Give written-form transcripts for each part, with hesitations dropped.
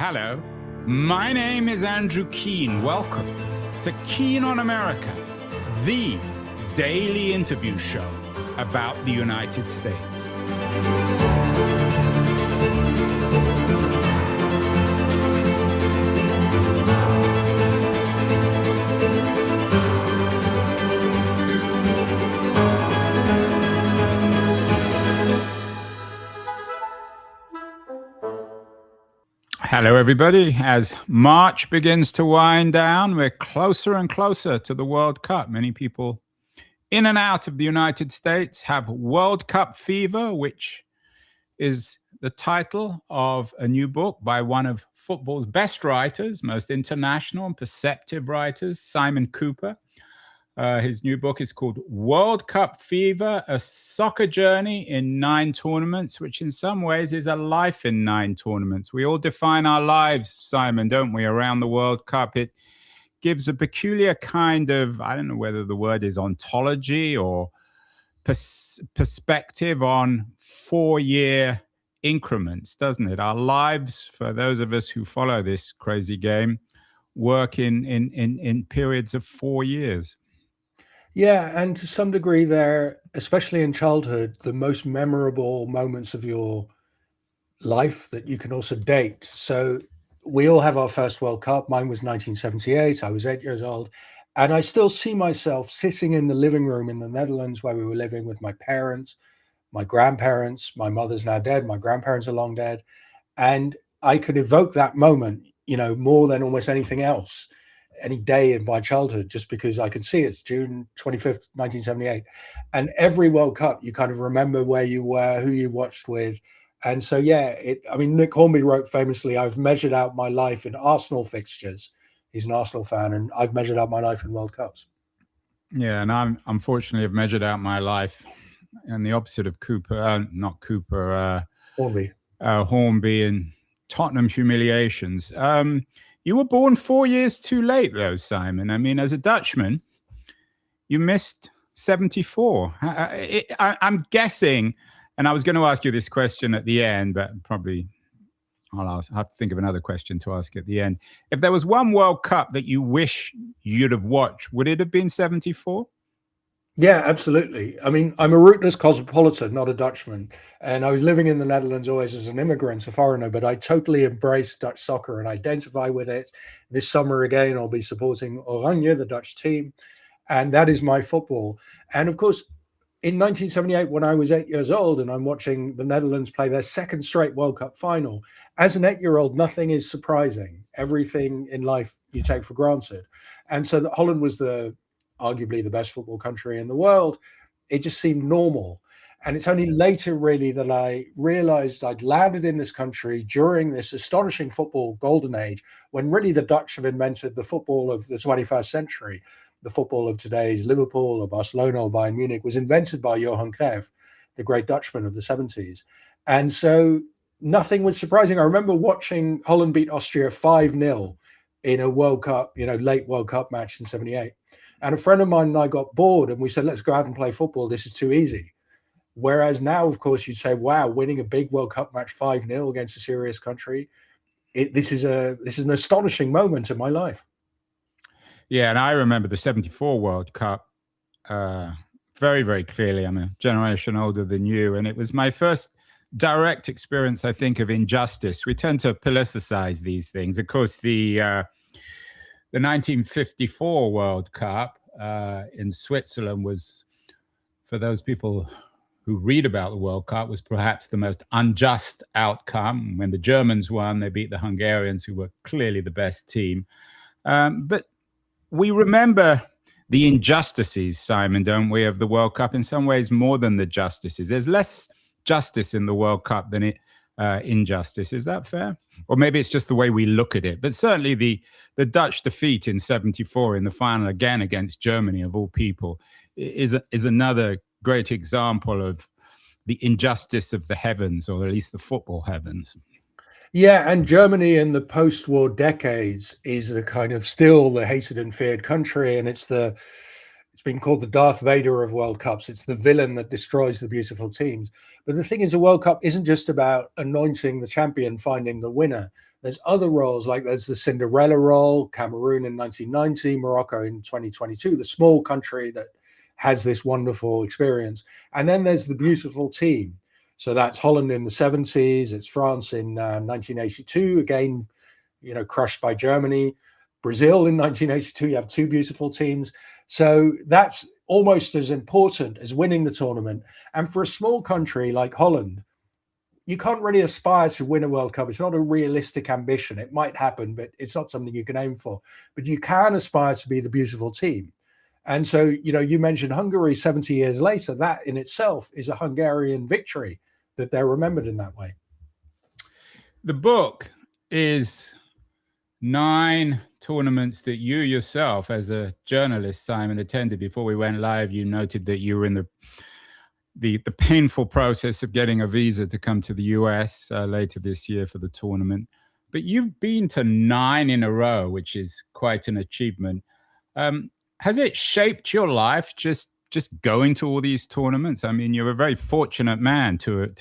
Hello, my name is Andrew Keane. Welcome to Keane on America, the daily interview show about the United States. Hello, everybody. As March begins to wind down, we're closer and closer to the World Cup. Many people in and out of the United States have World Cup fever, which is the title of a new book by one of football's best writers, most international and perceptive writers, Simon Kuper. His new book is called World Cup Fever, A Soccer Journey in 9 Tournaments, which in some ways is a life in 9 tournaments. We all define our lives, Simon, don't we, around the World Cup. It gives a peculiar kind of, I don't know whether the word is ontology or perspective on 4-year increments, doesn't it? Our lives, for those of us who follow this crazy game, work in periods of 4 years. Yeah, and to some degree they're, especially in childhood, the most memorable moments of your life that you can also date. So we all have our first World Cup. Mine was 1978. I was 8 years old. And I still see myself sitting in the living room in the Netherlands where we were living with my parents, my grandparents. My mother's now dead. My grandparents are long dead. And I could evoke that moment, more than almost anything else, any day in my childhood, just because I can see it's June 25th, 1978. And every World Cup, you kind of remember where you were, who you watched with. And so, Nick Hornby wrote famously, I've measured out my life in Arsenal fixtures. He's an Arsenal fan, and I've measured out my life in World Cups. Yeah, and I'm unfortunately have measured out my life and the opposite of Hornby and Tottenham humiliations. You were born 4 years too late, though, Simon. I mean, as a Dutchman, you missed 74. I'm guessing, and I was going to ask you this question at the end, but probably I'll have to think of another question to ask at the end. If there was one World Cup that you wish you'd have watched, would it have been 74? Yeah, absolutely. I mean, I'm a rootless cosmopolitan, not a Dutchman. And I was living in the Netherlands always as an immigrant, a foreigner, but I totally embrace Dutch soccer and identify with it. This summer, again, I'll be supporting Oranje, the Dutch team. And that is my football. And of course, in 1978, when I was 8 years old and I'm watching the Netherlands play their second straight World Cup final, as an 8-year-old, nothing is surprising. Everything in life you take for granted. And so that Holland was arguably the best football country in the world. It just seemed normal. And it's only later really that I realized I'd landed in this country during this astonishing football golden age, when really the Dutch have invented the football of the 21st century. The football of today's Liverpool or Barcelona or Bayern Munich was invented by Johan Cruyff, the great Dutchman of the 70s. And so nothing was surprising. I remember watching Holland beat Austria 5-0 in a World Cup, late World Cup match in 78. And a friend of mine and I got bored and we said, let's go out and play football. This is too easy. Whereas now, of course, you'd say, wow, winning a big World Cup match 5-0 against a serious country. This is an astonishing moment in my life. Yeah, and I remember the 74 World Cup very, very clearly. I'm a generation older than you. And it was my first direct experience, I think, of injustice. We tend to politicize these things. Of course, the 1954 World Cup in Switzerland was, for those people who read about the World Cup, was perhaps the most unjust outcome. When the Germans won, they beat the Hungarians, who were clearly the best team. But we remember the injustices, Simon, don't we, of the World Cup, in some ways more than the justices. There's less justice in the World Cup than injustice. Is that fair? Or maybe it's just the way we look at it. But certainly the Dutch defeat in 74 in the final, again against Germany, of all people, is another great example of the injustice of the heavens, or at least the football heavens. Yeah, and Germany in the post-war decades is the kind of still the hated and feared country, and it's been called the Darth Vader of World Cups. It's the villain that destroys the beautiful teams. But the thing is, a World Cup isn't just about anointing the champion, finding the winner. There's other roles, like there's the Cinderella role, Cameroon in 1990, Morocco in 2022, the small country that has this wonderful experience. And then there's the beautiful team. So that's Holland in the 70s, it's France in 1982, again, crushed by Germany. Brazil in 1982, you have two beautiful teams. So that's almost as important as winning the tournament. And for a small country like Holland, you can't really aspire to win a World Cup. It's not a realistic ambition. It might happen, but it's not something you can aim for. But you can aspire to be the beautiful team. And so, you mentioned Hungary 70 years later. That in itself is a Hungarian victory that they're remembered in that way. The book is 9 tournaments that you yourself, as a journalist, Simon, attended. Before we went live, you noted that you were in the painful process of getting a visa to come to the US later this year for the tournament. But you've been to 9 in a row, which is quite an achievement. Has it shaped your life just going to all these tournaments? I mean, you're a very fortunate man to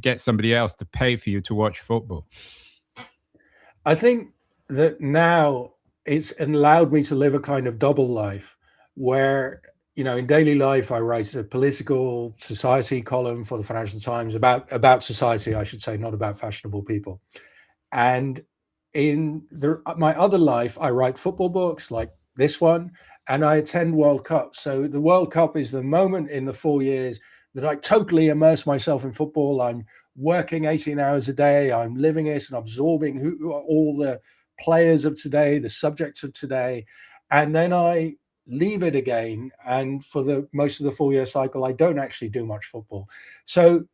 get somebody else to pay for you to watch football. I think that now it's allowed me to live a kind of double life where, in daily life, I write a political society column for the Financial Times about society, I should say, not about fashionable people. And in my other life, I write football books like this one, and I attend World Cups. So the World Cup is the moment in the 4 years that I totally immerse myself in football. I'm working 18 hours a day. I'm living it and absorbing who are all the players of today, the subjects of today. And then I leave it again. And for the most of the 4-year cycle, I don't actually do much football. So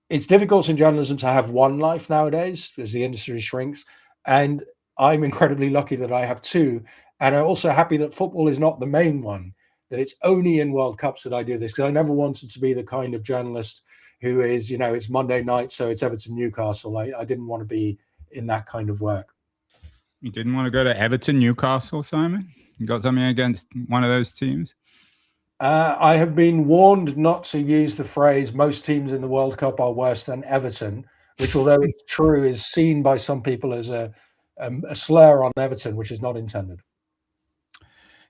it's difficult in journalism to have one life nowadays as the industry shrinks. And I'm incredibly lucky that I have 2. And I'm also happy that football is not the main one, that it's only in World Cups that I do this, because I never wanted to be the kind of journalist who is, it's Monday night, so it's Everton Newcastle. I didn't want to be in that kind of work. You didn't want to go to Everton Newcastle, Simon? You got something against one of those teams? I have been warned not to use the phrase most teams in the World Cup are worse than Everton, which, although it's true, is seen by some people as a slur on Everton, which is not intended.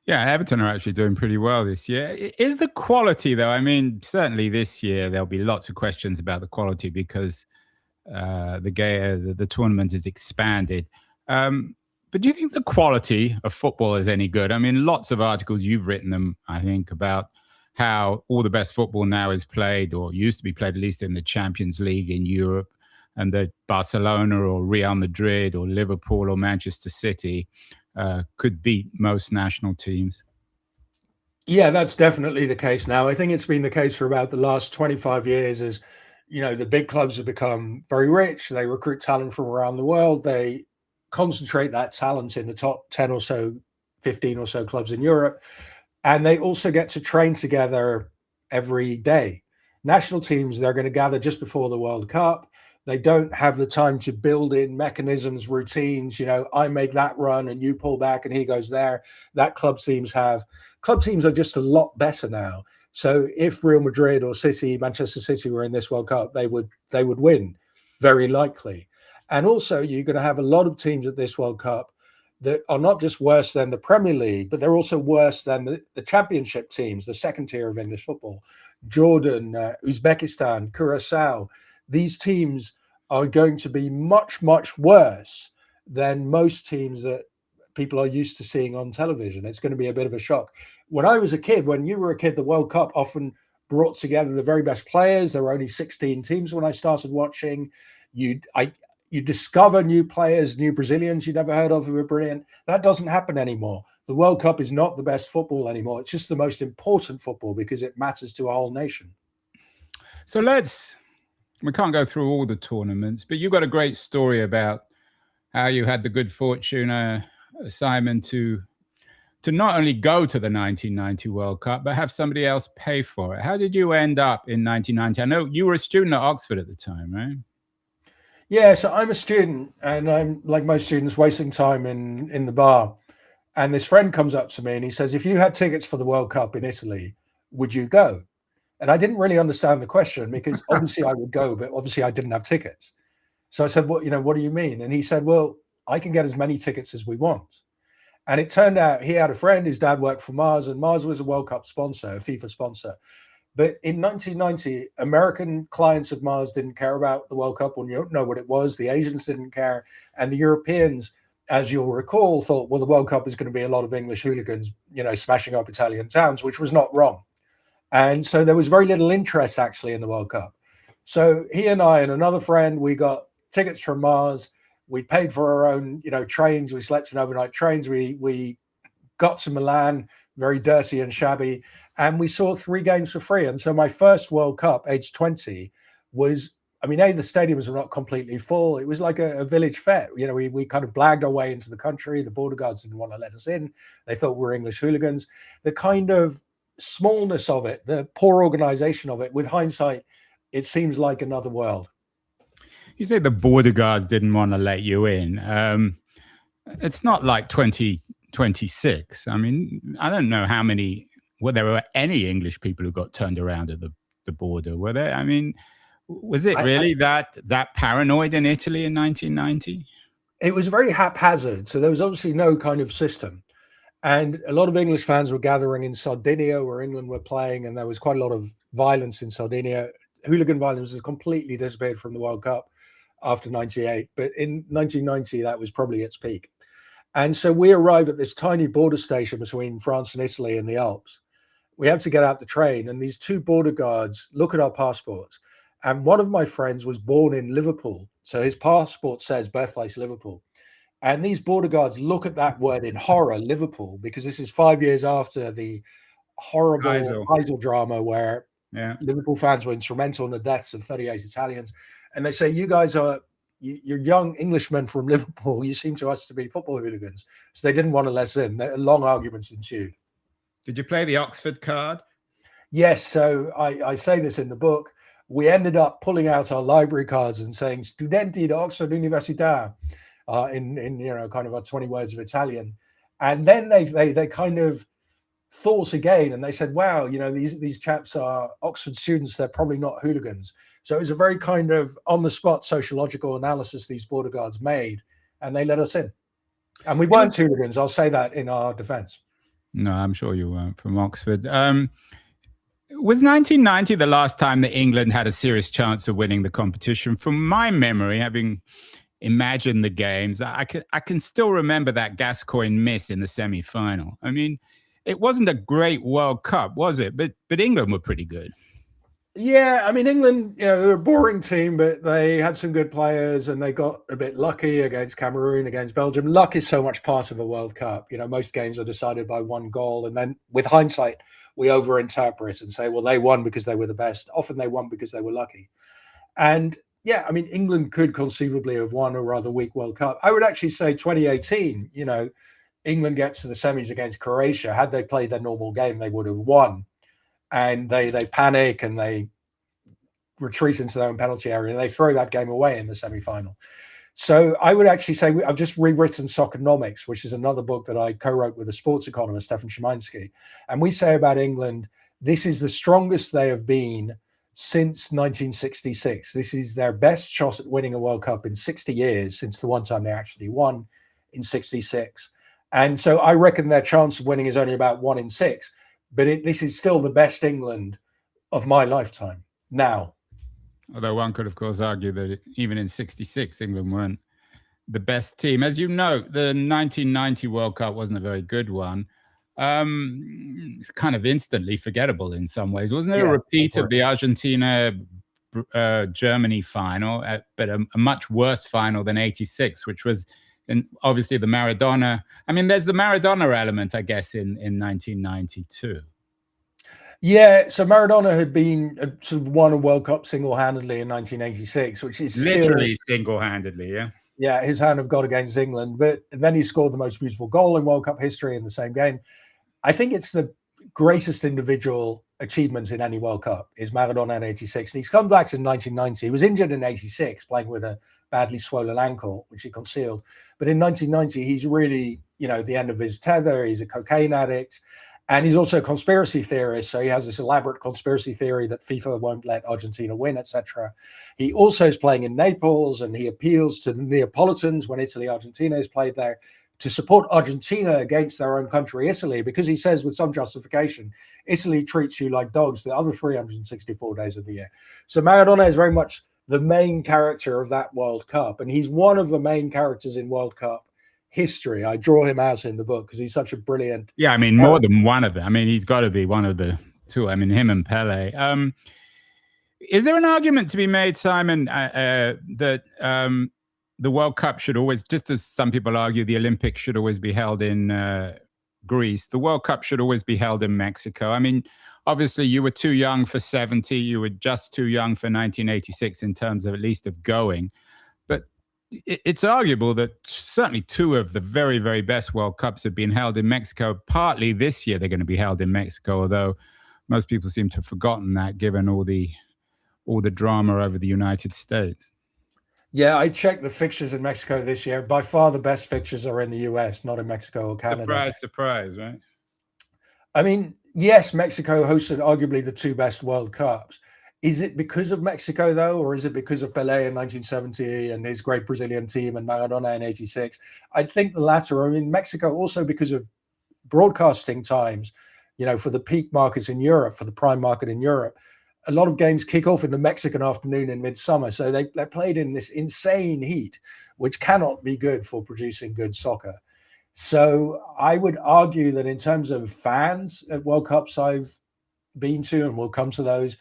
Yeah, Everton are actually doing pretty well this year. Is the quality, though? I mean, certainly this year there'll be lots of questions about the quality because the tournament is expanded. But do you think the quality of football is any good? I mean, lots of articles, you've written them, I think, about how all the best football now is played, or used to be played, at least in the Champions League in Europe, and that Barcelona or Real Madrid or Liverpool or Manchester City could beat most national teams. Yeah, that's definitely the case now. I think it's been the case for about the last 25 years as, the big clubs have become very rich. They recruit talent from around the world. They concentrate that talent in the top 10 or so, 15 or so clubs in Europe. And they also get to train together every day. National teams, they're going to gather just before the World Cup. They don't have the time to build in mechanisms, routines. I make that run and you pull back and he goes there. That club teams have. Club teams are just a lot better now. So if Real Madrid or Manchester City were in this World Cup, they would win, very likely. And also, you're going to have a lot of teams at this World Cup that are not just worse than the Premier League, but they're also worse than the championship teams, the second tier of English football. Jordan, Uzbekistan, Curacao. These teams are going to be much, much worse than most teams that people are used to seeing on television. It's going to be a bit of a shock. When you were a kid, the World Cup often brought together the very best players. There were only 16 teams when I started watching. You discover new players, new Brazilians you'd never heard of who were brilliant. That doesn't happen anymore. The World Cup is not the best football anymore. It's just the most important football because it matters to a whole nation. So we can't go through all the tournaments, but you've got a great story about how you had the good fortune, Simon, to not only go to the 1990 World Cup, but have somebody else pay for it. How did you end up in 1990? I know you were a student at Oxford at the time, right? Yeah, so I'm a student, and I'm, like most students, wasting time in the bar. And this friend comes up to me and he says, if you had tickets for the World Cup in Italy, would you go? And I didn't really understand the question because obviously I would go, but obviously I didn't have tickets. So I said, "What, what do you mean?" And he said, "Well, I can get as many tickets as we want." And it turned out he had a friend, his dad worked for Mars, and Mars was a World Cup sponsor, a FIFA sponsor. But in 1990, American clients of Mars didn't care about the World Cup, or you don't know what it was. The Asians didn't care. And the Europeans, as you'll recall, thought, well, the World Cup is going to be a lot of English hooligans, smashing up Italian towns, which was not wrong. And so there was very little interest actually in the World Cup. So he and I and another friend, we got tickets from Mars. We paid for our own, trains. We slept in overnight trains. We got to Milan, very dirty and shabby, and we saw 3 games for free. And so my first World Cup, age 20, was, the stadiums were not completely full. It was like a village fete. We kind of blagged our way into the country. The border guards didn't want to let us in. They thought we were English hooligans. The kind of smallness of it, the poor organization of it, with hindsight, it seems like another world. You say the border guards didn't want to let you in. It's not like 2026. I don't know how many, there were any English people who got turned around at the border, were there? Was it really that paranoid in Italy in 1990? It was very haphazard. So there was obviously no kind of system. And a lot of English fans were gathering in Sardinia where England were playing, and there was quite a lot of violence in Sardinia. Hooligan violence has completely disappeared from the World Cup after 98. But in 1990, that was probably its peak. And so we arrive at this tiny border station between France and Italy in the Alps. We have to get out the train, and these 2 border guards look at our passports. And one of my friends was born in Liverpool. So his passport says birthplace Liverpool. And these border guards look at that word in horror, Liverpool, because this is 5 years after the horrible Heysel drama where Liverpool fans were instrumental in the deaths of 38 Italians. And they say, you guys are, you're young Englishmen from Liverpool. You seem to us to be football hooligans. So they didn't want to let us in. Long arguments ensued. Did you play the Oxford card? Yes. So I say this in the book. We ended up pulling out our library cards and saying Studenti di Oxford Università in kind of 20 words of Italian. And then they kind of thought again, and they said, wow, these chaps are Oxford students. They're probably not hooligans. So it was a very kind of on-the-spot sociological analysis these border guards made, and they let us in. And we weren't hooligans. I'll say that in our defense. No, I'm sure you weren't from Oxford. Was 1990 the last time that England had a serious chance of winning the competition? From my memory, having imagined the games, I can still remember that Gascoigne miss in the semi-final. It wasn't a great World Cup, was it? But England were pretty good. Yeah, England, they're a boring team, but they had some good players, and they got a bit lucky against Cameroon, against Belgium. Luck is so much part of a World Cup. Most games are decided by 1 goal, and then with hindsight, we overinterpret and say, well, they won because they were the best. Often they won because they were lucky. And yeah, England could conceivably have won a rather weak World Cup. I would actually say 2018, England gets to the semis against Croatia. Had they played their normal game, they would have won. And they panic and they retreat into their own penalty area, and they throw that game away in the semi-final. So I would actually say I've just rewritten Soccernomics, which is another book that I co-wrote with a sports economist, Stefan Szymański. And we say about England, this is the strongest they have been since 1966. This is their best shot at winning a World Cup in 60 years, since the one time they actually won in 66. And so I reckon their chance of winning is only about 1 in 6. But this is still the best England of my lifetime now. Although one could, of course, argue that even in 66, England weren't the best team. As you know, the 1990 World Cup wasn't a very good one. It's kind of instantly forgettable in some ways. Wasn't it a repeat of the Argentina-Germany final, but a much worse final than 86, which was obviously the Maradona. There's the Maradona element, I guess, in 1992. Yeah, so Maradona had been sort of won a World Cup single-handedly in 1986, which is literally single-handedly, yeah. Yeah, his hand of God against England. But then he scored the most beautiful goal in World Cup history in the same game. I think it's the greatest individual achievement in any World Cup is Maradona in 86. He's come back in 1990. He was injured in 86, playing with a badly swollen ankle, which he concealed. But in 1990, he's really, at the end of his tether. He's a cocaine addict. And he's also a conspiracy theorist. So he has this elaborate conspiracy theory that FIFA won't let Argentina win, etc. He also is playing in Naples, and he appeals to the Neapolitans when Italy-Argentina is played there to support Argentina against their own country, Italy, because he says with some justification, Italy treats you like dogs the other 364 days of the year. So Maradona is very much the main character of that World Cup. And he's one of the main characters in World Cup history. I draw him out in the book because he's such a brilliant. Yeah, I mean, more than one of them. I mean, he's got to be one of the two. I mean, him and Pele. Is there an argument to be made, Simon, that the World Cup should always, just as some people argue the Olympics should always be held in Greece, the World Cup should always be held in Mexico? I mean, obviously you were too young for 70. You were just too young for 1986 in terms of at least of going. But it's arguable that certainly two of the very, very best World Cups have been held in Mexico. Partly this year they're going to be held in Mexico, although most people seem to have forgotten that given all the drama over the United States. Yeah, I checked the fixtures in Mexico this year. By far the best fixtures are in the US, not in Mexico or Canada. Surprise, surprise, right? I mean, yes, Mexico hosted arguably the two best World Cups. Is it because of Mexico, though, or is it because of Pelé in 1970 and his great Brazilian team and Maradona in 86? I think the latter. I mean, Mexico also because of broadcasting times, you know, for the peak markets in Europe, for the prime market in Europe. A lot of games kick off in the Mexican afternoon in midsummer. So they're played in this insane heat, which cannot be good for producing good soccer. So I would argue that in terms of fans at World Cups I've been to, and we'll come to those,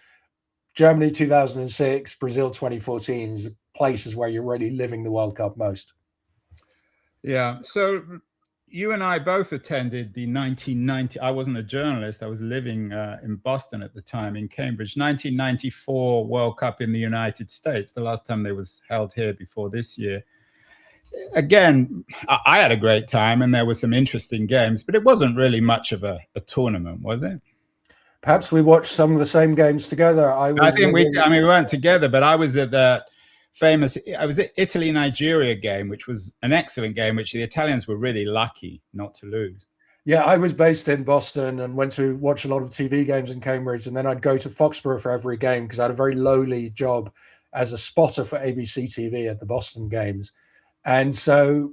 Germany 2006, Brazil 2014 is places where you're really living the World Cup most. Yeah. So you and I both attended the 1990. I wasn't a journalist. I was living in Boston at the time, in Cambridge. 1994 World Cup in the United States. The last time they was held here before this year. Again, I had a great time, and there were some interesting games, but it wasn't really much of a tournament, was it? Perhaps we watched some of the same games together. I think we weren't together, but I was at the Italy-Nigeria game, which was an excellent game, which the Italians were really lucky not to lose. Yeah, I was based in Boston and went to watch a lot of TV games in Cambridge, and then I'd go to Foxborough for every game because I had a very lowly job as a spotter for ABC TV at the Boston games. And so,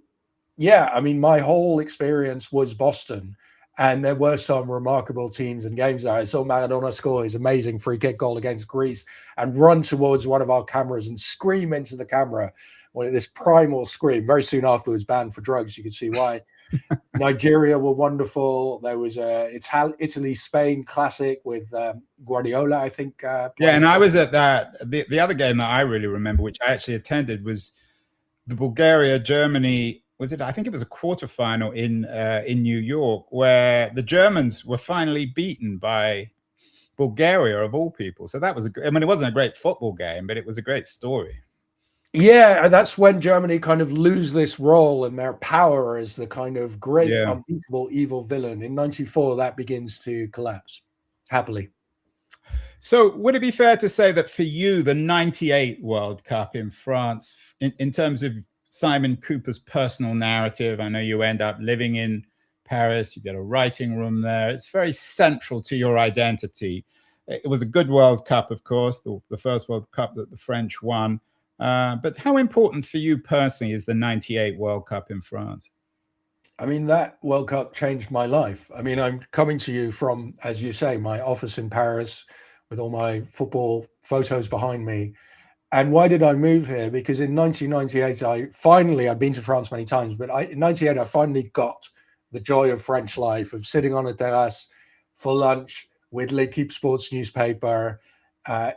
yeah, I mean, my whole experience was Boston. And there were some remarkable teams and games there. I saw Maradona score his amazing free kick goal against Greece and run towards one of our cameras and scream into the camera. Well, this primal scream. Very soon afterwards, banned for drugs. You could see why. Nigeria were wonderful. There was a Italy-Spain classic with Guardiola, I think. Yeah, and I was at that. The other game that I really remember, which I actually attended, was the Bulgaria-Germany. Was it? I think it was a quarterfinal in New York, where the Germans were finally beaten by Bulgaria, of all people. So that was I mean, it wasn't a great football game, but it was a great story. Yeah, that's when Germany kind of lose this role and their power as the kind of great, unbeatable, evil villain. In '94, that begins to collapse, happily. So would it be fair to say that for you, the '98 World Cup in France, in terms of Simon Kuper's personal narrative, I know you end up living in Paris, you get a writing room there, it's very central to your identity. It was a good World Cup, of course, the first World Cup that the French won. But how important for you personally is the '98 World Cup in France? I mean, that World Cup changed my life. I mean, I'm coming to you from, as you say, my office in Paris with all my football photos behind me. And why did I move here? Because in 1998, I'd been to France many times, but in 98, I finally got the joy of French life, of sitting on a terrace for lunch with L'Équipe Sports newspaper,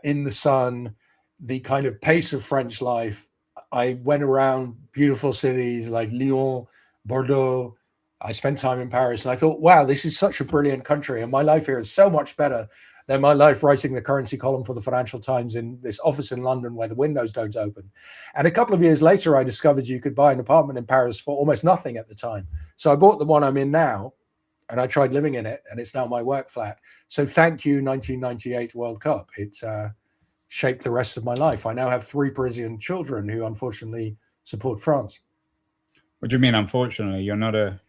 in the sun, the kind of pace of French life. I went around beautiful cities like Lyon, Bordeaux. I spent time in Paris, and I thought, wow, this is such a brilliant country, and my life here is so much better than my life writing the currency column for the Financial Times in this office in London where the windows don't open. And a couple of years later, I discovered you could buy an apartment in Paris for almost nothing at the time. So I bought the one I'm in now, and I tried living in it, and it's now my work flat. So thank you, 1998 World Cup. It shaped the rest of my life. I now have 3 Parisian children who unfortunately support France. What do you mean, unfortunately? You're not a...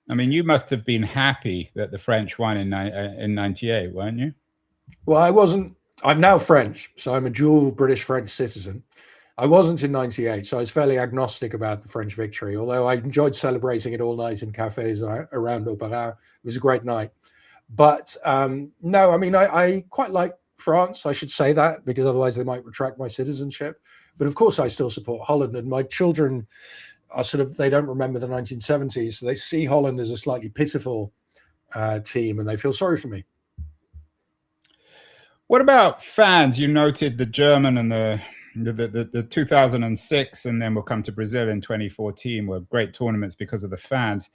I mean, you must have been happy that the French won in 98, weren't you? Well, I wasn't. I'm now French, so I'm a dual British-French citizen. I wasn't in '98, so I was fairly agnostic about the French victory, although I enjoyed celebrating it all night in cafes around Opéra. It was a great night. But no, I mean, I quite like France. I should say that because otherwise they might retract my citizenship. But of course, I still support Holland. And my children are sort of, they don't remember the 1970s. So they see Holland as a slightly pitiful team and they feel sorry for me. What about fans? You noted the German and the 2006, and then we'll come to Brazil in 2014 were great tournaments because of the fans.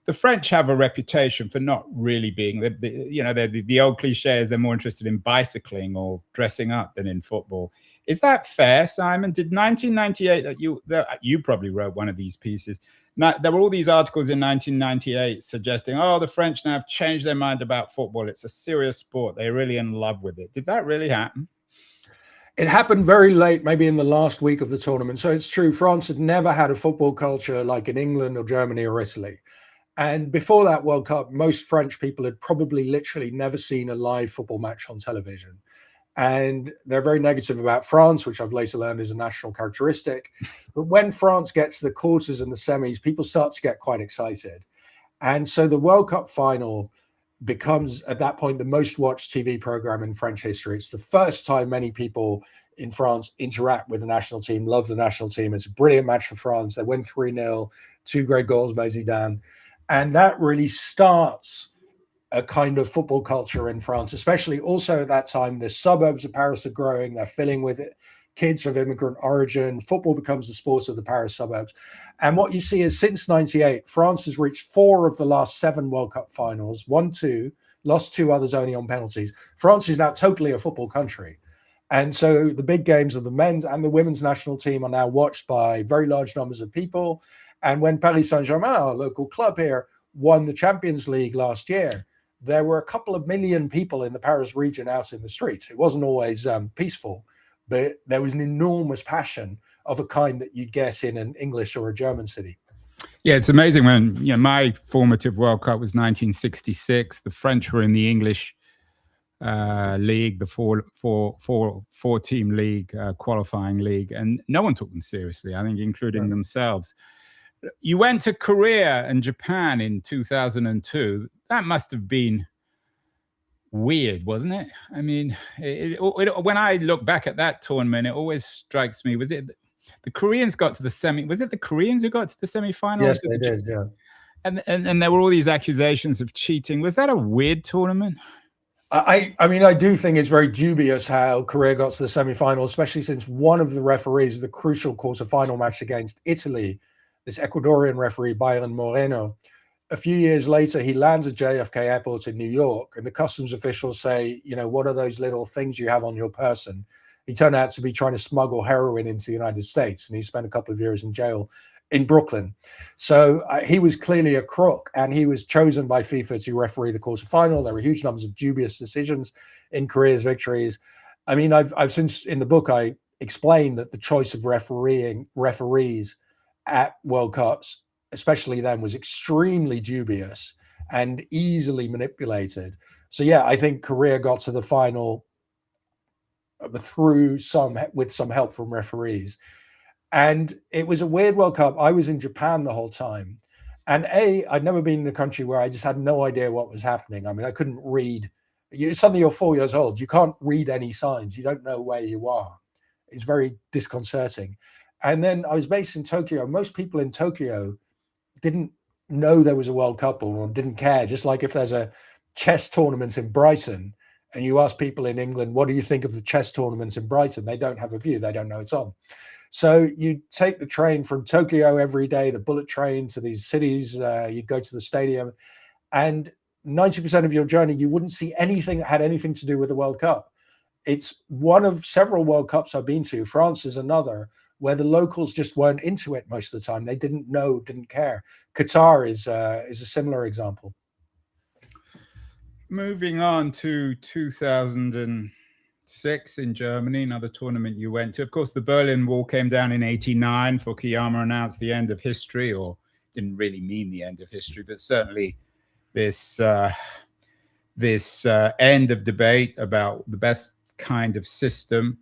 The French have a reputation for not really being, the old cliche is they're more interested in bicycling or dressing up than in football. Is that fair, Simon? Did 1998, you probably wrote one of these pieces. Now, there were all these articles in 1998 suggesting, oh, the French now have changed their mind about football. It's a serious sport. They're really in love with it. Did that really happen? It happened very late, maybe in the last week of the tournament. So it's true, France had never had a football culture like in England or Germany or Italy. And before that World Cup, most French people had probably literally never seen a live football match on television. And they're very negative about France, which I've later learned is a national characteristic. But when France gets to the quarters and the semis, people start to get quite excited. And so the World Cup final becomes, at that point, the most watched TV program in French history. It's the first time many people in France interact with the national team, love the national team. It's a brilliant match for France. They win 3-0, 2 great goals by Zidane. And that really starts a kind of football culture in France, especially also at that time. The suburbs of Paris are growing. They're filling with it. Kids of immigrant origin. Football becomes the sport of the Paris suburbs. And what you see is since 98, France has reached 4 of the last 7 World Cup finals, won 2, lost 2 others only on penalties. France is now totally a football country. And so the big games of the men's and the women's national team are now watched by very large numbers of people. And when Paris Saint-Germain, our local club here, won the Champions League last year, there were a couple of million people in the Paris region out in the streets. It wasn't always peaceful, but there was an enormous passion of a kind that you'd get in an English or a German city. Yeah, it's amazing when, my formative World Cup was 1966. The French were in the English league, the four-team league, qualifying league, and no one took them seriously, I think, including themselves. You went to Korea and Japan in 2002. That must have been weird, wasn't it? I mean, when I look back at that tournament, it always strikes me, was it the Koreans got to the semi? Was it the Koreans who got to the semi-final? Yes, they did, yeah. And there were all these accusations of cheating. Was that a weird tournament? I mean, I do think it's very dubious how Korea got to the semi-final, especially since one of the referees, the crucial quarter-final match against Italy, this Ecuadorian referee, Byron Moreno, a few years later, he lands at JFK Airport in New York, and the customs officials say, what are those little things you have on your person? He turned out to be trying to smuggle heroin into the United States, and he spent a couple of years in jail in Brooklyn. So he was clearly a crook, and he was chosen by FIFA to referee the quarterfinal. There were huge numbers of dubious decisions in Korea's victories. I mean, I've since in the book, I explained that the choice of referees at World Cups, especially then, was extremely dubious and easily manipulated. So yeah, I think Korea got to the final with some help from referees. And it was a weird World Cup. I was in Japan the whole time. And I'd never been in a country where I just had no idea what was happening. I mean, I couldn't read. Suddenly you're 4 years old. You can't read any signs. You don't know where you are. It's very disconcerting. And then I was based in Tokyo. Most people in Tokyo didn't know there was a World Cup or didn't care. Just like if there's a chess tournament in Brighton and you ask people in England, what do you think of the chess tournaments in Brighton? They don't have a view. They don't know it's on. So you take the train from Tokyo every day, the bullet train to these cities. You'd go to the stadium, and 90% of your journey, you wouldn't see anything that had anything to do with the World Cup. It's one of several World Cups I've been to. France is another, where the locals just weren't into it most of the time. They didn't know, didn't care. Qatar is a similar example. Moving on to 2006 in Germany, another tournament you went to. Of course, the Berlin Wall came down in '89. Fukuyama announced the end of history, or didn't really mean the end of history, but certainly this end of debate about the best kind of system.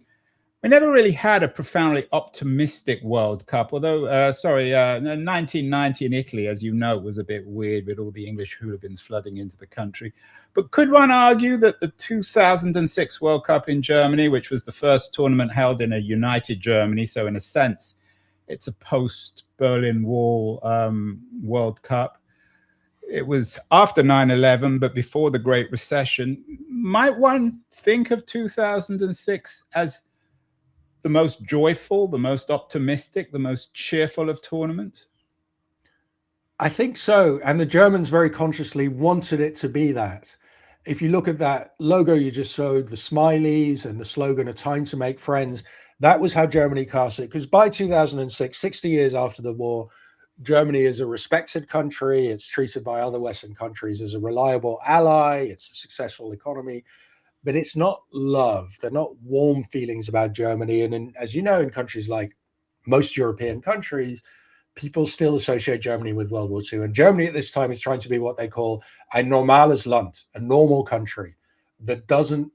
We never really had a profoundly optimistic World Cup, although, 1990 in Italy, as you know, was a bit weird with all the English hooligans flooding into the country. But could one argue that the 2006 World Cup in Germany, which was the first tournament held in a united Germany, so in a sense, it's a post-Berlin Wall World Cup. It was after 9/11, but before the Great Recession. Might one think of 2006 as the most joyful, the most optimistic, the most cheerful of tournaments? I think so. And the Germans very consciously wanted it to be that. If you look at that logo you just showed, the smileys and the slogan, "A time to make friends," that was how Germany cast it. Because by 2006, 60 years after the war, Germany is a respected country. It's treated by other Western countries as a reliable ally. It's a successful economy, but it's not love. They're not warm feelings about Germany. And as you know, in countries like most European countries, people still associate Germany with World War II. And Germany at this time is trying to be what they call a normales Land, a normal country that doesn't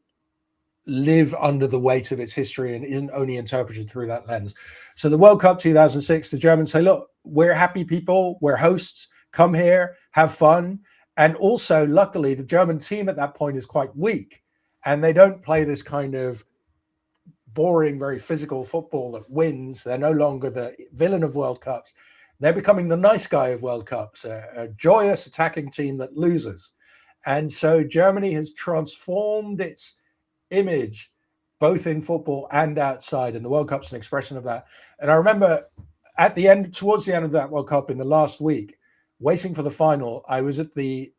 live under the weight of its history and isn't only interpreted through that lens. So the World Cup 2006, the Germans say, look, we're happy people, we're hosts, come here, have fun. And also, luckily, the German team at that point is quite weak, and they don't play this kind of boring, very physical football that wins. They're no longer the villain of World Cups. They're becoming the nice guy of World Cups, a joyous attacking team that loses. And so Germany has transformed its image, both in football and outside, and the World Cup's an expression of that. And I remember towards the end of that World Cup, in the last week, waiting for the final, I was at the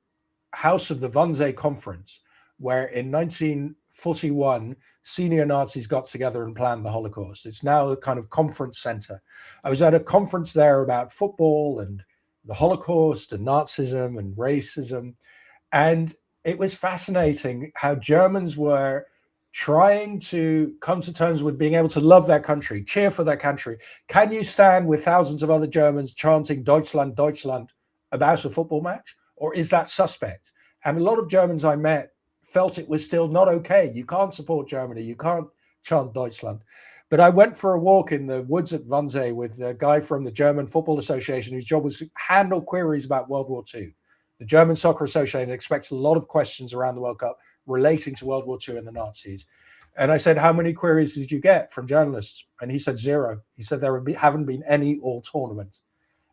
house of the Wannsee Conference, where in 1941, senior Nazis got together and planned the Holocaust. It's now a kind of conference center. I was at a conference there about football and the Holocaust and Nazism and racism. And it was fascinating how Germans were trying to come to terms with being able to love their country, cheer for their country. Can you stand with thousands of other Germans chanting Deutschland, Deutschland about a football match? Or is that suspect? And a lot of Germans I met felt it was still not okay. You can't support Germany. You can't chant Deutschland. But I went for a walk in the woods at Wannsee with a guy from the German Football Association whose job was to handle queries about World War II. The German Soccer Association expects a lot of questions around the World Cup relating to World War II and the Nazis. And I said, how many queries did you get from journalists? And he said 0. He said there haven't been any all tournament.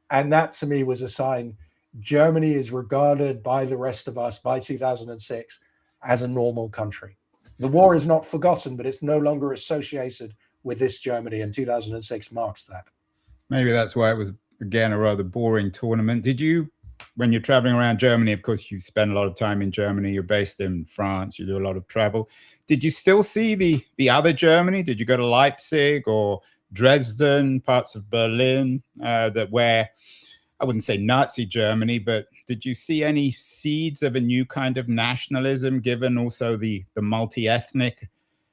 And that to me was a sign Germany is regarded by the rest of us by 2006 as a normal country. The war is not forgotten, but it's no longer associated with this Germany, and 2006 marks that. Maybe that's why it was, again, a rather boring tournament. Did you, when you're traveling around Germany, of course, you spend a lot of time in Germany, you're based in France, you do a lot of travel. Did you still see the other Germany? Did you go to Leipzig or Dresden, parts of Berlin, where, I wouldn't say Nazi Germany, but did you see any seeds of a new kind of nationalism, given also the multi-ethnic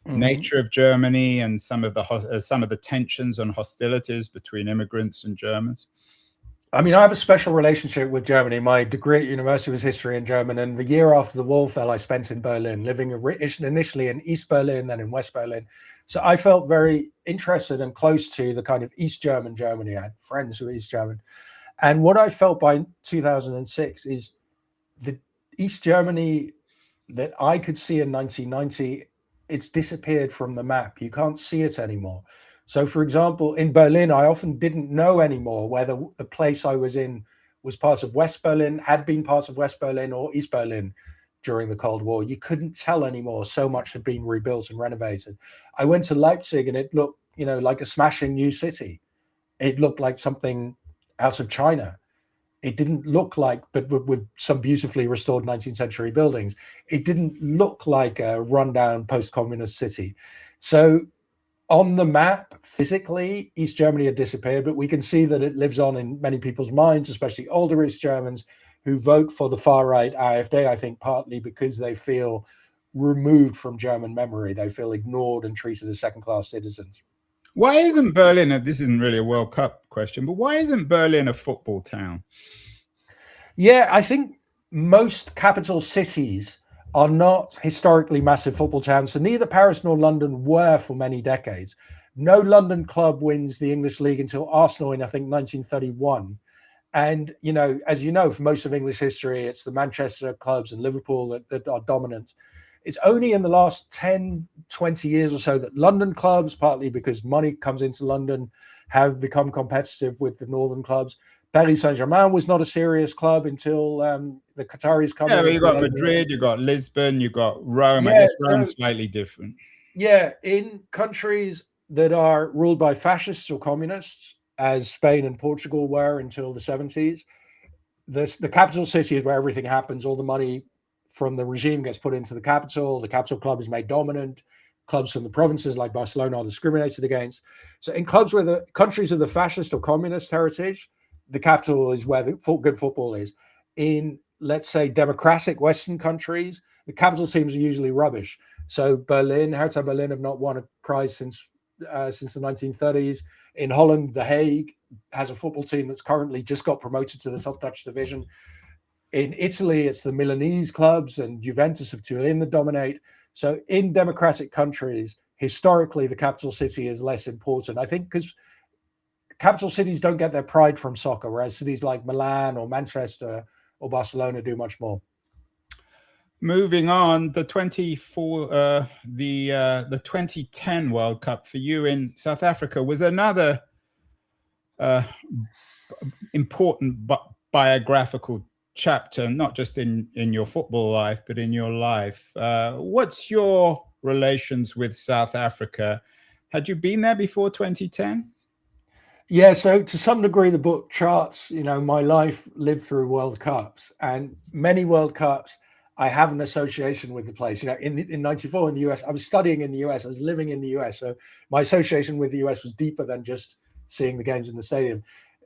nature of Germany and some of the tensions and hostilities between immigrants and Germans? I mean, I have a special relationship with Germany. My degree at university was history and German, and the year after the wall fell, I spent in Berlin, living initially in East Berlin, then in West Berlin. So I felt very interested and close to the kind of East German Germany. I had friends who were East German. And what I felt by 2006 is the East Germany that I could see in 1990, it's disappeared from the map. You can't see it anymore. So, for example, in Berlin, I often didn't know anymore whether the place I was in was part of West Berlin, had been part of West Berlin or East Berlin during the Cold War. You couldn't tell anymore. So much had been rebuilt and renovated. I went to Leipzig and it looked, like a smashing new city. It looked like something out of China. It didn't look like, but with some beautifully restored 19th century buildings, it didn't look like a rundown post-communist city. So on the map, physically, East Germany had disappeared, but we can see that it lives on in many people's minds, especially older East Germans who vote for the far-right AfD, I think partly because they feel removed from German memory. They feel ignored and treated as second-class citizens. Why isn't Berlin, and this isn't really a World Cup question, but why isn't Berlin a football town? Yeah, I think most capital cities are not historically massive football towns. So neither Paris nor London were for many decades. No London club wins the English league until Arsenal in, I think, 1931. And, as you know, for most of English history, it's the Manchester clubs and Liverpool that are dominant. It's only in the last 10, 20 years or so that London clubs, partly because money comes into London, have become competitive with the northern clubs. Paris Saint-Germain was not a serious club until the Qataris come in. Yeah, you got Madrid, you got Lisbon, you got Rome. Yeah, I guess Rome's slightly different. Yeah, in countries that are ruled by fascists or communists, as Spain and Portugal were until the 70s, the capital city is where everything happens. All the money from the regime gets put into the capital. The capital club is made dominant. Clubs from the provinces like Barcelona are discriminated against. So in clubs where the countries of the fascist or communist heritage, the capital is where the good football is. In, let's say, democratic Western countries, the capital teams are usually rubbish. So Hertha Berlin have not won a prize since the 1930s. In Holland, The Hague has a football team that's currently just got promoted to the top Dutch division. In Italy, it's the Milanese clubs and Juventus of Turin that dominate. So in democratic countries, historically, the capital city is less important. I think because capital cities don't get their pride from soccer, whereas cities like Milan or Manchester or Barcelona do much more. Moving on, the 2010 World Cup for you in South Africa was another important biographical chapter, not just in your football life, but in your life. What's your relations with South Africa? Had you been there before 2010? Yeah, so to some degree, the book charts, my life lived through World Cups, and many World Cups, I have an association with the place. In 94 in the US, I was studying in the US, I was living in the US. So my association with the US was deeper than just seeing the games in the stadium.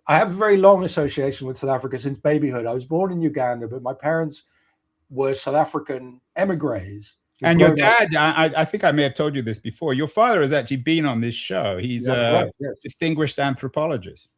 I have a very long association with South Africa since babyhood. I was born in Uganda, but my parents were South African emigres. And your dad, I think I may have told you this before, your father has actually been on this show. He's a distinguished anthropologist.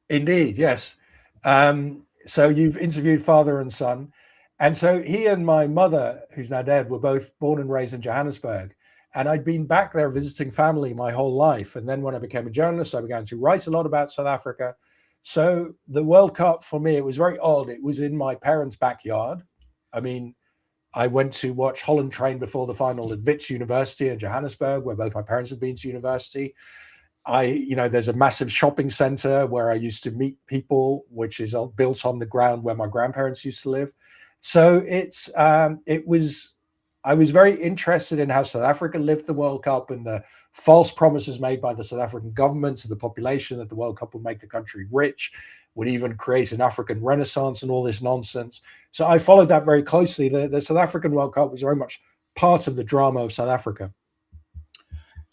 Indeed, yes. So you've interviewed father and son. And so he and my mother, who's now dead, were both born and raised in Johannesburg. And I'd been back there visiting family my whole life. And then when I became a journalist, I began to write a lot about South Africa. So the World Cup for me, it was very odd. It was in my parents' backyard. I mean, I went to watch Holland train before the final at Wits University in Johannesburg, where both my parents had been to university. There's a massive shopping center where I used to meet people, which is built on the ground where my grandparents used to live. So I was very interested in how South Africa lived the World Cup and the false promises made by the South African government to the population that the World Cup would make the country rich, would even create an African Renaissance and all this nonsense. So I followed that very closely. The South African World Cup was very much part of the drama of South Africa.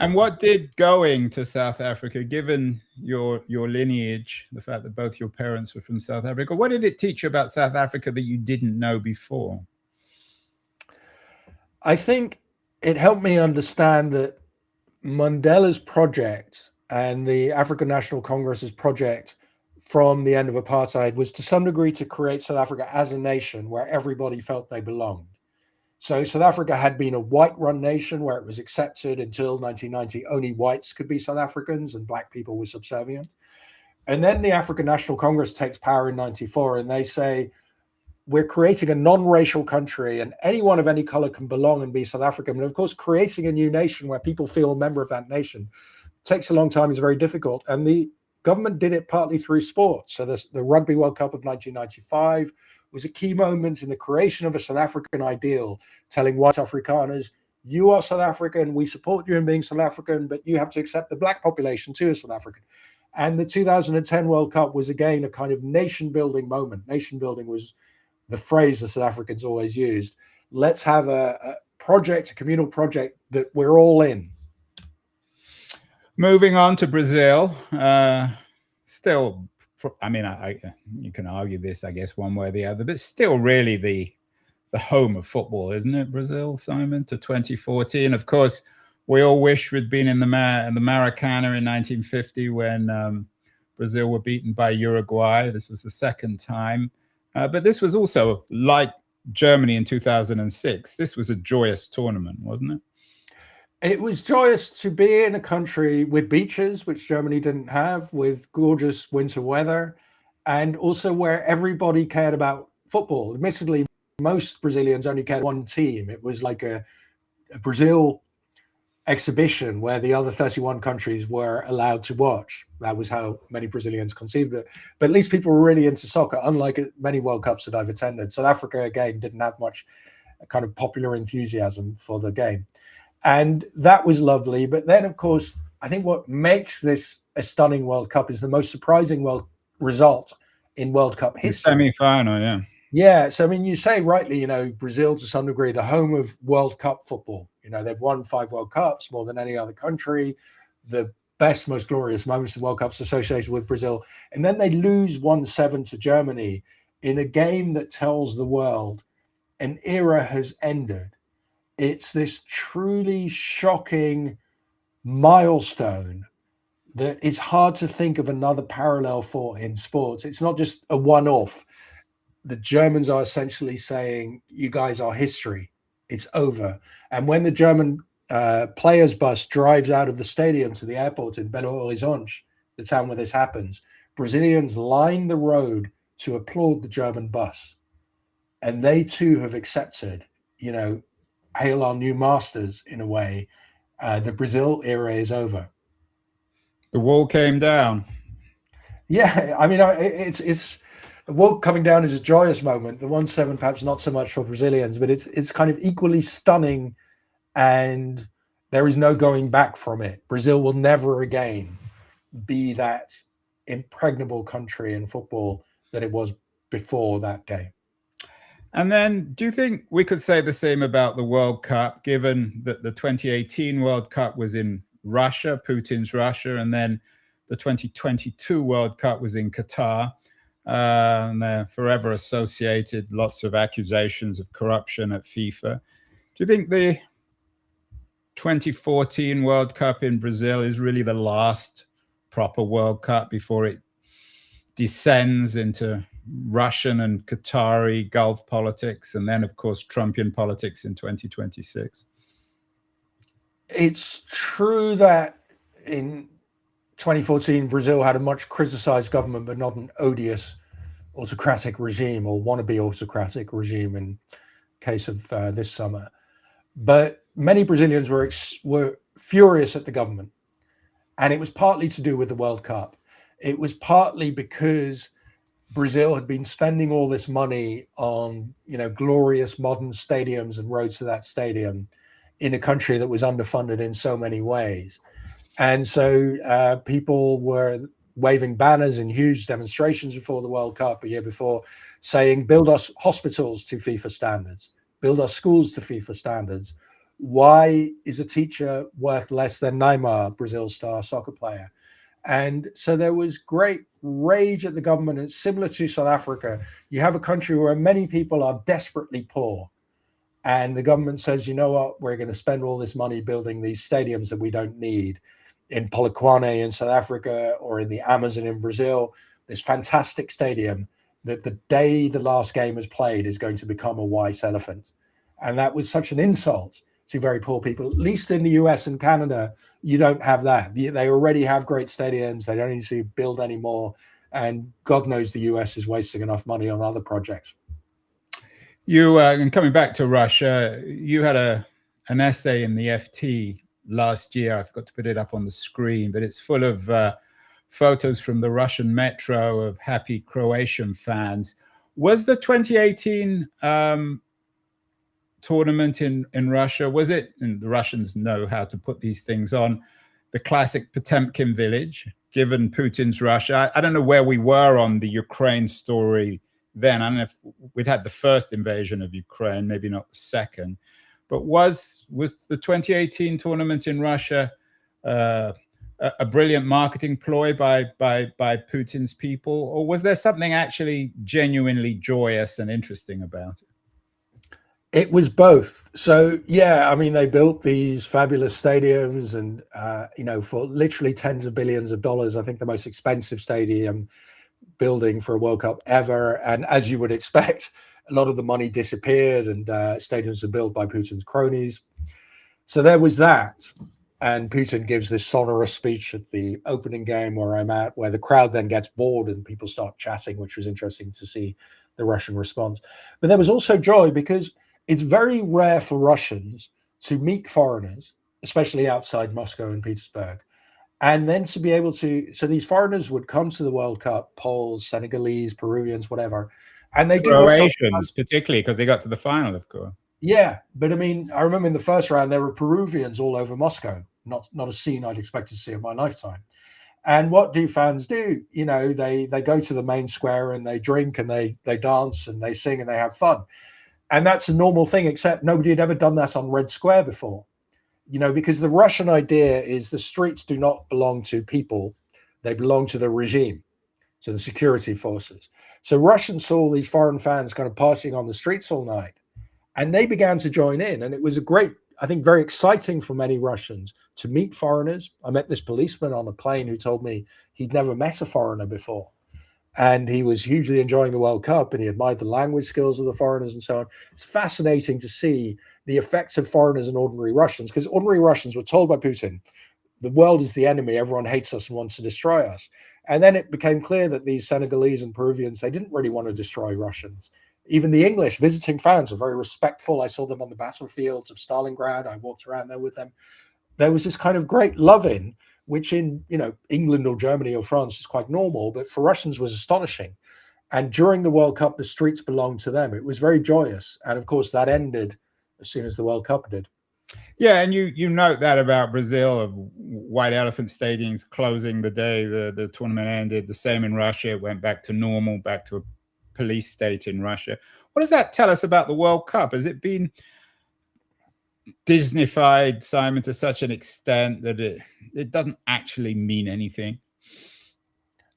And what did going to South Africa, given your lineage, the fact that both your parents were from South Africa, what did it teach you about South Africa that you didn't know before? I think it helped me understand that Mandela's project and the African National Congress's project from the end of apartheid was to some degree to create South Africa as a nation where everybody felt they belonged. So South Africa had been a white-run nation where it was accepted until 1990 only whites could be South Africans and black people were subservient. And then the African National Congress takes power in 94 and they say, we're creating a non-racial country and anyone of any color can belong and be South African. And of course, creating a new nation where people feel a member of that nation takes a long time, is very difficult. And the government did it partly through sports. So the Rugby World Cup of 1995 was a key moment in the creation of a South African ideal, telling white Afrikaners, you are South African, we support you in being South African, but you have to accept the black population too as South African. And the 2010 World Cup was again a kind of nation-building moment. Nation-building was the phrase the South Africans always used. Let's have a project, a communal project that we're all in. Moving on to Brazil, still, I mean, you can argue this, I guess, one way or the other, but still really the home of football, isn't it, Brazil, Simon, to 2014? Of course, we all wish we'd been in the Maracana in 1950 when Brazil were beaten by Uruguay. This was the second time. But this was also, like Germany in 2006, this was a joyous tournament, wasn't it? It was joyous to be in a country with beaches, which Germany didn't have, with gorgeous winter weather, and also where everybody cared about football. Admittedly, most Brazilians only cared one team. It was like a Brazil exhibition where the other 31 countries were allowed to watch. That was how many Brazilians conceived it. But at least people were really into soccer, unlike many World Cups that I've attended. South Africa, again, didn't have much kind of popular enthusiasm for the game. And that was lovely. But then, of course, I think what makes this a stunning World Cup is the most surprising result in World Cup history. The semi-final, yeah. Yeah. So, I mean, you say rightly, you know, Brazil to some degree, the home of World Cup football. You know, they've won 5 World Cups, more than any other country. The best, most glorious moments of World Cups associated with Brazil. And then they lose 1-7 to Germany in a game that tells the world an era has ended. It's this truly shocking milestone that it's hard to think of another parallel for in sports. It's not just a one-off. The Germans are essentially saying, you guys are history. It's over. And when the German players bus drives out of the stadium to the airport in Belo Horizonte, the town where this happens, Brazilians line the road to applaud the German bus. And they too have accepted, you know, hail our new masters in a way. The Brazil era is over. The wall came down. Yeah, I mean, it's the wall coming down is a joyous moment. The 1-7 perhaps not so much for Brazilians, but it's kind of equally stunning, and there is no going back from it. Brazil will never again be that impregnable country in football that it was before that day. And then, do you think we could say the same about the World Cup, given that the 2018 World Cup was in Russia, Putin's Russia, and then the 2022 World Cup was in Qatar, and they're forever associated, lots of accusations of corruption at FIFA. Do you think the 2014 World Cup in Brazil is really the last proper World Cup before it descends into Russian and Qatari Gulf politics, and then, of course, Trumpian politics in 2026? It's true that in 2014, Brazil had a much criticized government, but not an odious autocratic regime or wannabe autocratic regime in case of this summer. But many Brazilians were furious at the government. And it was partly to do with the World Cup. It was partly because Brazil had been spending all this money on, you know, glorious modern stadiums and roads to that stadium in a country that was underfunded in so many ways. And so people were waving banners in huge demonstrations before the World Cup a year before, saying, build us hospitals to FIFA standards, build us schools to FIFA standards. Why is a teacher worth less than Neymar, Brazil's star soccer player? And so there was great rage at the government. And similar to South Africa, you have a country where many people are desperately poor. And the government says, you know what, we're going to spend all this money building these stadiums that we don't need. In Polokwane in South Africa, or in the Amazon in Brazil, this fantastic stadium that the day the last game is played is going to become a white elephant. And that was such an insult to very poor people. At least in the US and Canada, you don't have that. They already have great stadiums. They don't need to build any more. And God knows the US is wasting enough money on other projects. You, and coming back to Russia, you had an essay in the FT last year. I forgot to put it up on the screen, but it's full of photos from the Russian metro of happy Croatian fans. Was the 2018 tournament in Russia, was it, and the Russians know how to put these things on, the classic Potemkin village, given Putin's Russia? I don't know where we were on the Ukraine story then. I don't know if we'd had the first invasion of Ukraine, maybe not the second. But was the 2018 tournament in Russia a brilliant marketing ploy by Putin's people, or was there something actually genuinely joyous and interesting about it? It was both. So yeah, I mean, they built these fabulous stadiums, and for literally tens of billions of dollars. I think the most expensive stadium building for a World Cup ever. And as you would expect, a lot of the money disappeared, and stadiums were built by Putin's cronies. So there was that. And Putin gives this sonorous speech at the opening game where I'm at, where the crowd then gets bored and people start chatting, which was interesting to see the Russian response. But there was also joy because it's very rare for Russians to meet foreigners, especially outside Moscow and Petersburg, and then to be able to. So these foreigners would come to the World Cup, Poles, Senegalese, Peruvians, whatever, and they did what's Croatians, particularly because they got to the final, of course. yeah, but I mean, I remember in the first round there were Peruvians all over Moscow. Not a scene I'd expect to see in my lifetime. And what do fans do? They go to the main square and they drink and they dance and they sing and they have fun. And that's a normal thing, except nobody had ever done that on Red Square before. Because the Russian idea is the streets do not belong to people, they belong to the regime, to the security forces. So Russians saw these foreign fans kind of partying on the streets all night, and they began to join in. And it was a great, I think, very exciting for many Russians to meet foreigners. I met this policeman on a plane who told me he'd never met a foreigner before. And he was hugely enjoying the World Cup, and he admired the language skills of the foreigners and so on. It's fascinating to see the effects of foreigners and ordinary Russians, because ordinary Russians were told by Putin, the world is the enemy, everyone hates us and wants to destroy us. And then it became clear that these Senegalese and Peruvians, they didn't really want to destroy Russians. Even the English visiting fans were very respectful. I saw them on the battlefields of Stalingrad. I walked around there with them. There was this kind of great loving, which in England or Germany or France is quite normal, but for Russians was astonishing. And during the World Cup, the streets belonged to them. It was very joyous. And of course, that ended as soon as the World Cup did. Yeah, and you note that about Brazil, of White Elephant stadiums closing the day the tournament ended. The same in Russia. It went back to normal, back to a police state in Russia. What does that tell us about the World Cup? Has it been Disneyfied, Simon, to such an extent that it doesn't actually mean anything?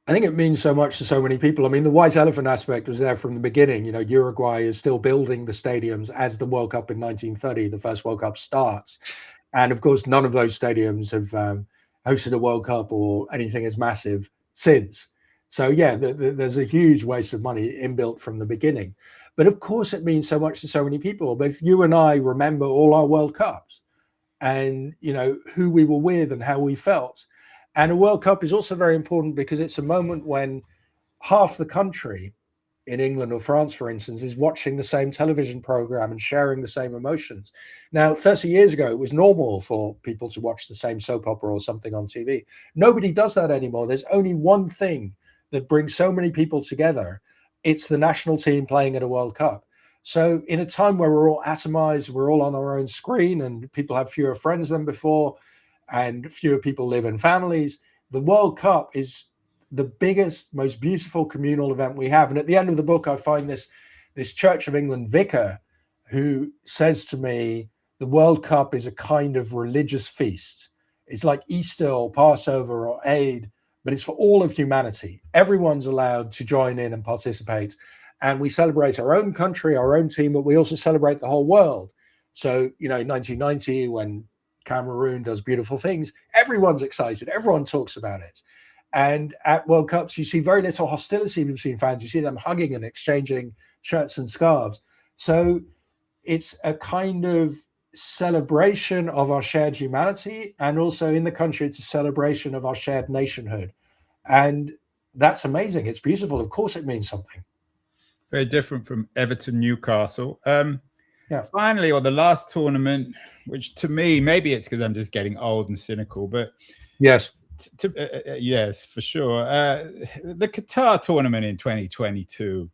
I think it means so much to so many people. I mean, the white elephant aspect was there from the beginning. Uruguay is still building the stadiums as the World Cup in 1930, the first World Cup, starts. And of course, none of those stadiums have hosted a World Cup or anything as massive since. So yeah, there's a huge waste of money inbuilt from the beginning. But of course, it means so much to so many people. Both you and I remember all our World Cups and, who we were with and how we felt. And a World Cup is also very important because it's a moment when half the country in England or France, for instance, is watching the same television program and sharing the same emotions. Now, 30 years ago, it was normal for people to watch the same soap opera or something on TV. Nobody does that anymore. There's only one thing that brings so many people together. It's the national team playing at a World Cup. So in a time where we're all atomized, we're all on our own screen and people have fewer friends than before, and fewer people live in families, the World Cup is the biggest, most beautiful communal event we have. And at the end of the book, I find this Church of England vicar who says to me, the World Cup is a kind of religious feast. It's like Easter or Passover or Eid, but it's for all of humanity. Everyone's allowed to join in and participate. And we celebrate our own country, our own team, but we also celebrate the whole world. So, 1990, when Cameroon does beautiful things, everyone's excited, everyone talks about it. And at World Cups, you see very little hostility between fans. You see them hugging and exchanging shirts and scarves. So it's a kind of celebration of our shared humanity, and also in the country, it's a celebration of our shared nationhood. And that's amazing. It's beautiful. Of course, it means something. Very different from Everton, Newcastle. Yeah. Finally, or the last tournament, which to me, maybe it's because I'm just getting old and cynical, but yes, yes, for sure. The Qatar tournament in 2022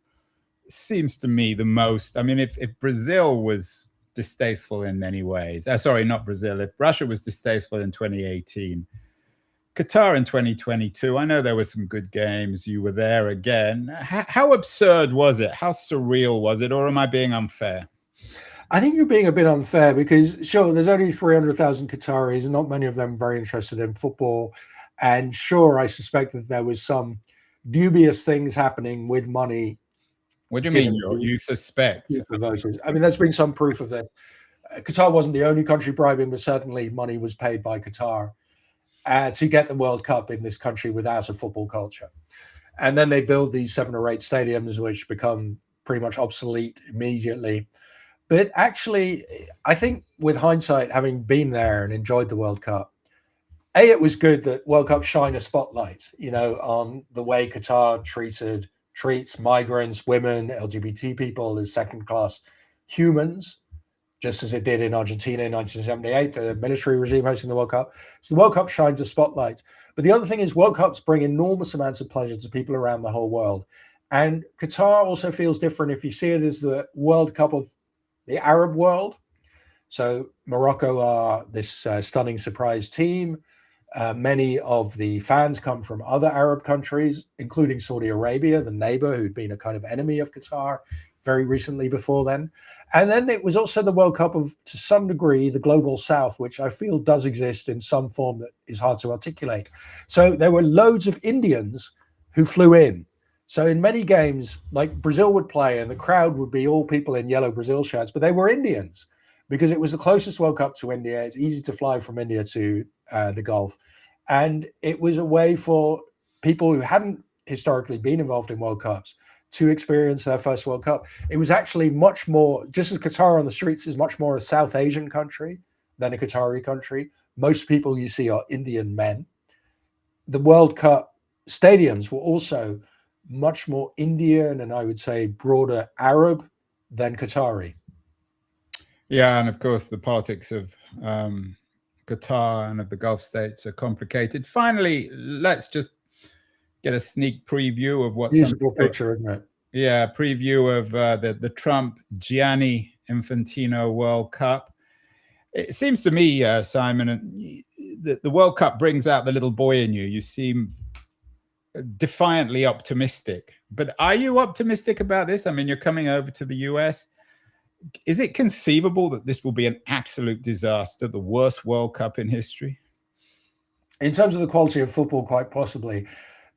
seems to me the most. I mean, if Brazil was distasteful in many ways, sorry, not Brazil, if Russia was distasteful in 2018, Qatar in 2022, I know there were some good games. You were there again. How absurd was it? How surreal was it? Or am I being unfair? I think you're being a bit unfair because, sure, there's only 300,000 Qataris, not many of them very interested in football. And sure, I suspect that there was some dubious things happening with money What do you mean? given You suspect? the voters. I mean, there's been some proof of that. Qatar wasn't the only country bribing, but certainly money was paid by Qatar to get the World Cup in this country without a football culture. And then they build these 7 or 8 stadiums, which become pretty much obsolete immediately. But actually, I think with hindsight, having been there and enjoyed the World Cup, it was good that World Cup shine a spotlight, on the way Qatar treats migrants, women, LGBT people as second-class humans, just as it did in Argentina in 1978, the military regime hosting the World Cup. So the World Cup shines a spotlight. But the other thing is World Cups bring enormous amounts of pleasure to people around the whole world. And Qatar also feels different if you see it as the World Cup of the Arab world. So Morocco are this stunning surprise team. Many of the fans come from other Arab countries, including Saudi Arabia, the neighbor who'd been a kind of enemy of Qatar very recently before then. And then it was also the World Cup of, to some degree, the global south, which I feel does exist in some form that is hard to articulate. So there were loads of Indians who flew in. So in many games, like Brazil would play and the crowd would be all people in yellow Brazil shirts, but they were Indians because it was the closest World Cup to India. It's easy to fly from India to the Gulf. And it was a way for people who hadn't historically been involved in World Cups to experience their first World Cup. It was actually much more, just as Qatar on the streets is much more a South Asian country than a Qatari country. Most people you see are Indian men. The World Cup stadiums were also much more Indian and I would say broader Arab than Qatari. Yeah, and of course the politics of Qatar and of the Gulf states are complicated. Finally, let's just get a sneak preview of what beautiful picture, isn't it? Yeah, preview of the Trump Gianni Infantino World Cup. It seems to me, Simon, the World Cup brings out the little boy in you. You seem defiantly optimistic. But are you optimistic about this? I mean, you're coming over to the US. Is it conceivable that this will be an absolute disaster, the worst World Cup in history? In terms of the quality of football, quite possibly,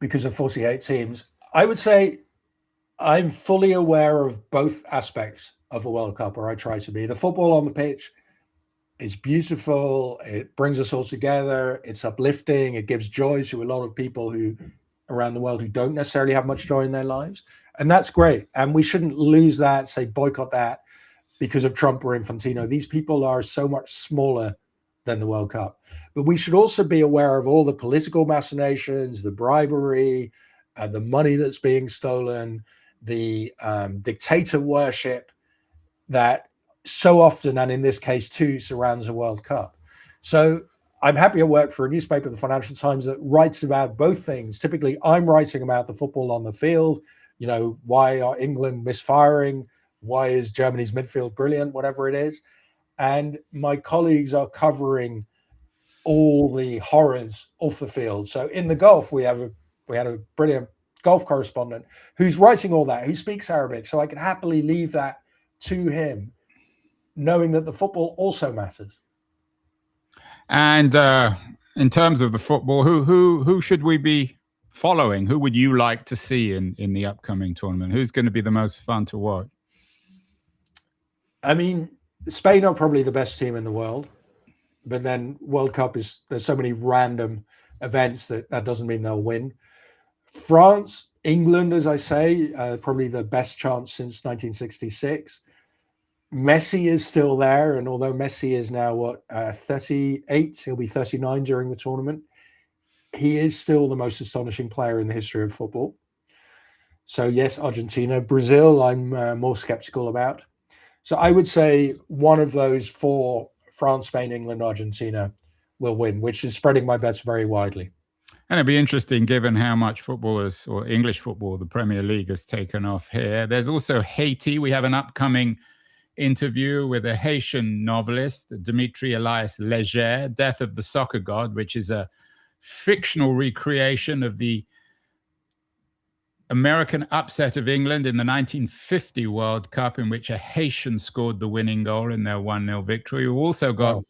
because of 48 teams. I would say I'm fully aware of both aspects of a World Cup, or I try to be. The football on the pitch is beautiful. It brings us all together. It's uplifting. It gives joy to a lot of people who around the world who don't necessarily have much joy in their lives. And that's great. And we shouldn't lose that, say, boycott that because of Trump or Infantino. These people are so much smaller than the World Cup. But we should also be aware of all the political machinations, the bribery, the money that's being stolen, the dictator worship that so often, and in this case too, surrounds a World Cup. So I'm happy to work for a newspaper, the Financial Times, that writes about both things. Typically, I'm writing about the football on the field. Why are England misfiring? Why is Germany's midfield brilliant? Whatever it is. And my colleagues are covering all the horrors off the field. So in the Gulf, we had a brilliant golf correspondent who's writing all that, who speaks Arabic. So I can happily leave that to him, knowing that the football also matters. And in terms of the football, who should we be following? Who would you like to see in the upcoming tournament? Who's going to be the most fun to watch? I mean, Spain are probably the best team in the world, but then World Cup there's so many random events that doesn't mean they'll win. France, England, as I say, probably the best chance since 1966. Messi is still there, and although Messi is now 38, he'll be 39 during the tournament. He is still the most astonishing player in the history of football. So yes, Argentina. Brazil, I'm more skeptical about. So I would say one of those four, France, Spain, England, Argentina, will win, which is spreading my bets very widely. And it'd be interesting given how much footballers or English football, the Premier League, has taken off here. There's also Haiti. We have an upcoming interview with a Haitian novelist, Dimitri Elias Léger, Death of the Soccer God, which is a fictional recreation of the American upset of England in the 1950 World Cup, in which a Haitian scored the winning goal in their 1-0 victory. We've also got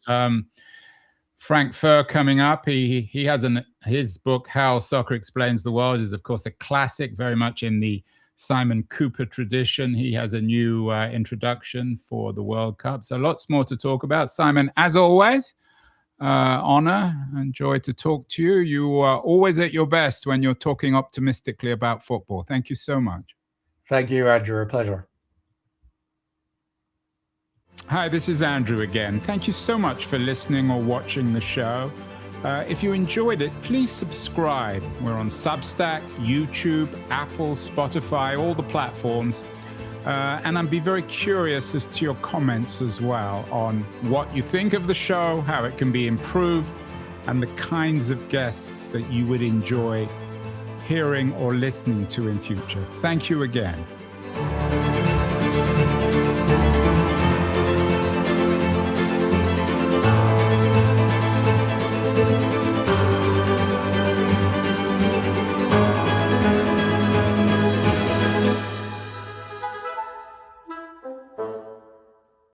Frank Furr coming up. He has his book, How Soccer Explains the World, is of course a classic, very much in the Simon Kuper tradition. He has a new introduction for the World Cup. So lots more to talk about. Simon, as always, honor and joy to talk to you. You are always at your best when you're talking optimistically about football. Thank you so much. Thank you, Andrew. A pleasure. Hi, this is Andrew again. Thank you so much for listening or watching the show. If you enjoyed it, please subscribe. We're on Substack, YouTube, Apple, Spotify, all the platforms. And I'd be very curious as to your comments as well on what you think of the show, how it can be improved, and the kinds of guests that you would enjoy hearing or listening to in future. Thank you again.